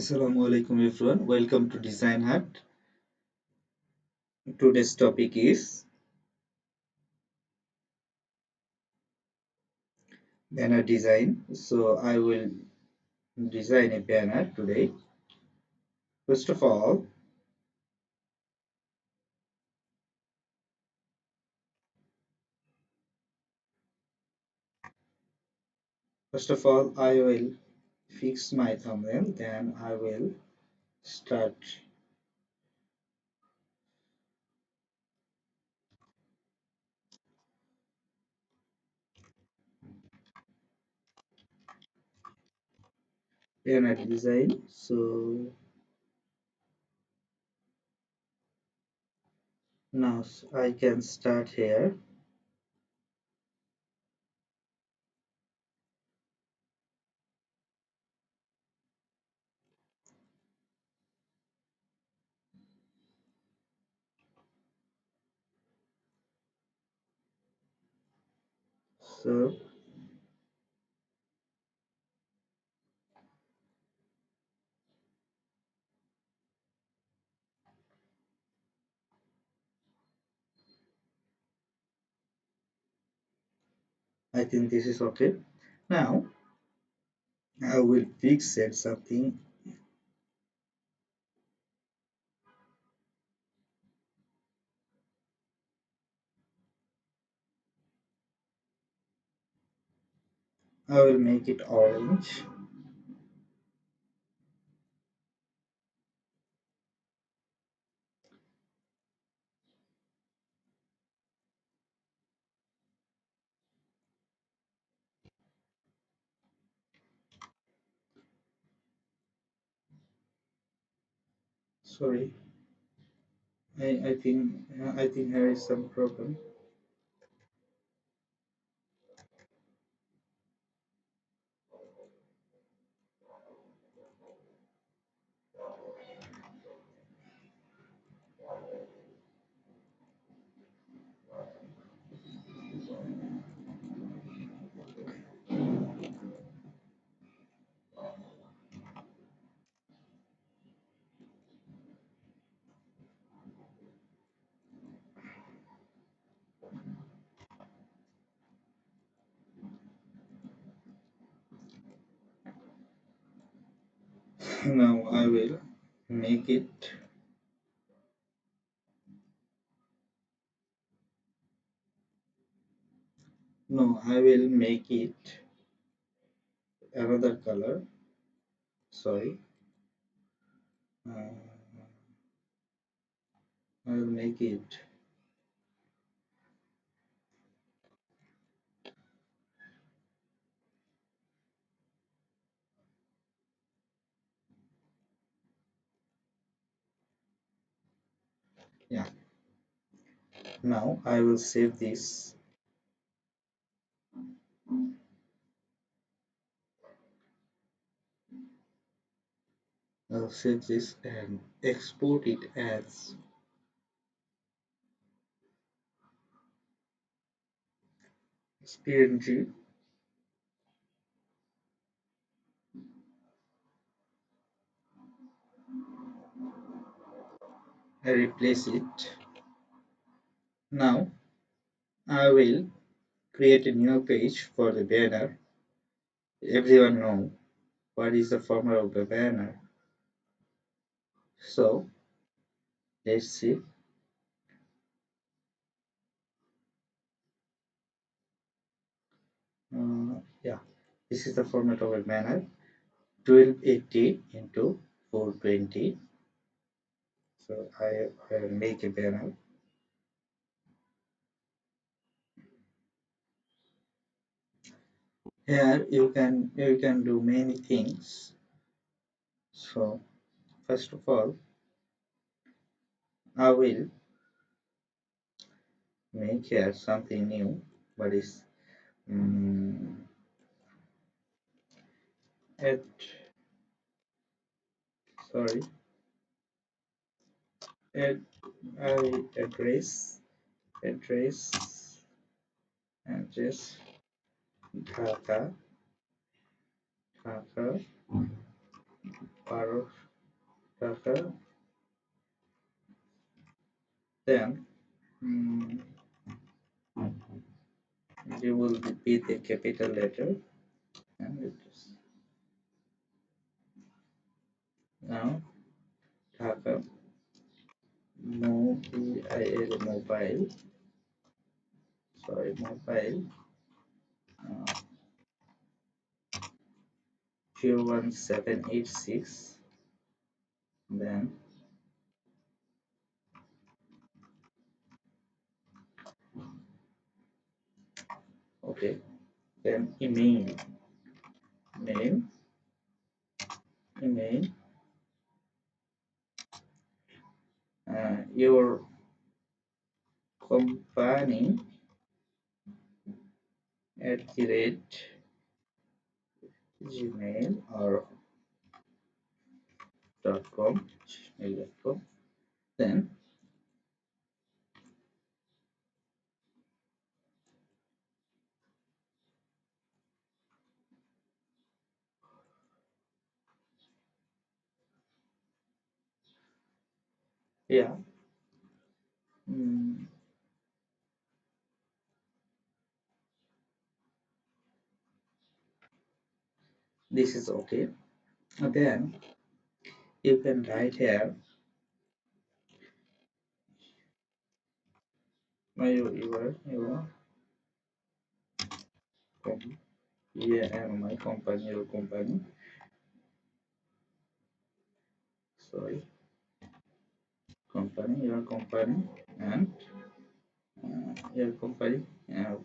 Assalamu alaikum everyone. Welcome to Design Hut. Today's topic is banner design. So I will design a banner today. First of all, I will fix my thumbnail. Then I will start banner design. So now I can start here. So I think this is okay. Now I will fix it something. I will make it orange. Sorry. I think there is some problem. Now I will make it. No, I will make it another color. Sorry. I will make it. Yeah. Now I will save this. I'll save this and export it as PNG. I replace it. Now I will create a new page for the banner. Everyone know what is the format of the banner. So let's see. Yeah, this is the format of a banner. 1280 into 420. So I will make a banner. Here you can do many things. So first of all, I will make here something new, but is um, at sorry at I address address Dhaka Dhaka টাকা, then you will be the capital letter, and now Dhaka mobile, sorry, mobile 01786, then okay, then name, email, your company at the rate gmail or .com, gmail.com, then yeah, mm, this is okay. And then you can write here your com- yeah, and my company, your company, sorry, company, your company, and your company,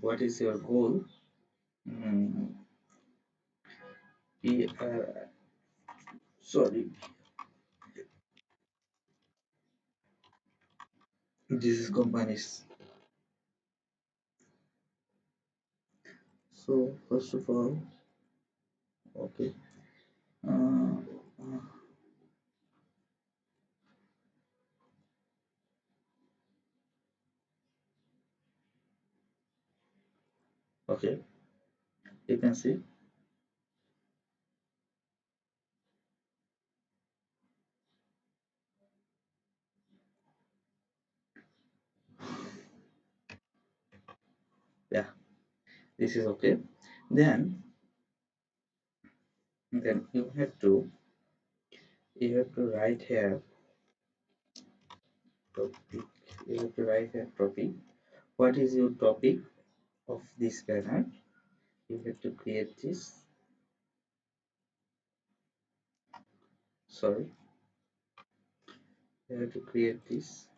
what is your goal? mm, sorry, this is companies. So first of all, okay, uh, uh, okay, you can see, yeah, this is okay. Then you have to write here topic. You have to write here topic. What is your topic of this banner? You have to create this. Sorry, you have to create this.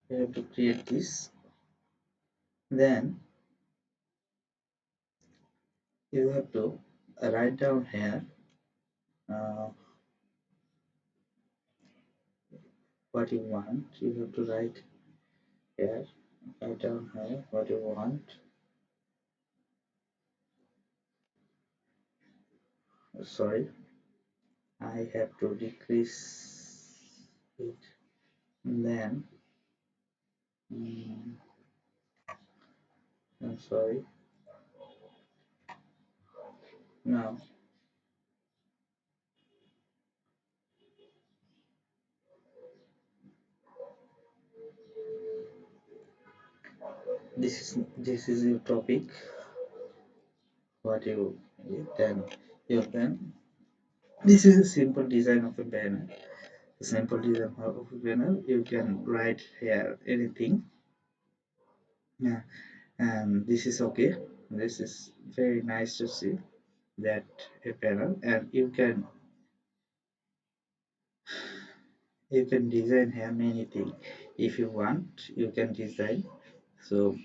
You have to create this. Then you have to write down here uh, what you want. You have to write here. Write down here what you want. Sorry, I have to decrease it. Then mm, I'm sorry. Now this is your topic. What then this is a simple design of a banner. A simple design of a banner. You can write here anything. Yeah, and this is okay. This is very nice to see that a banner, and you can design here many things. If you want, you can design. So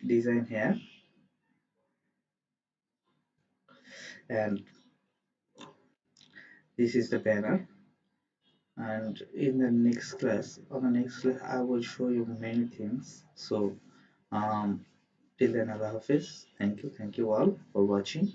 design here, and this is the banner. And in the next class, on the next class, I will show you many things. So um till then, Allah Hafiz. Thank you all for watching.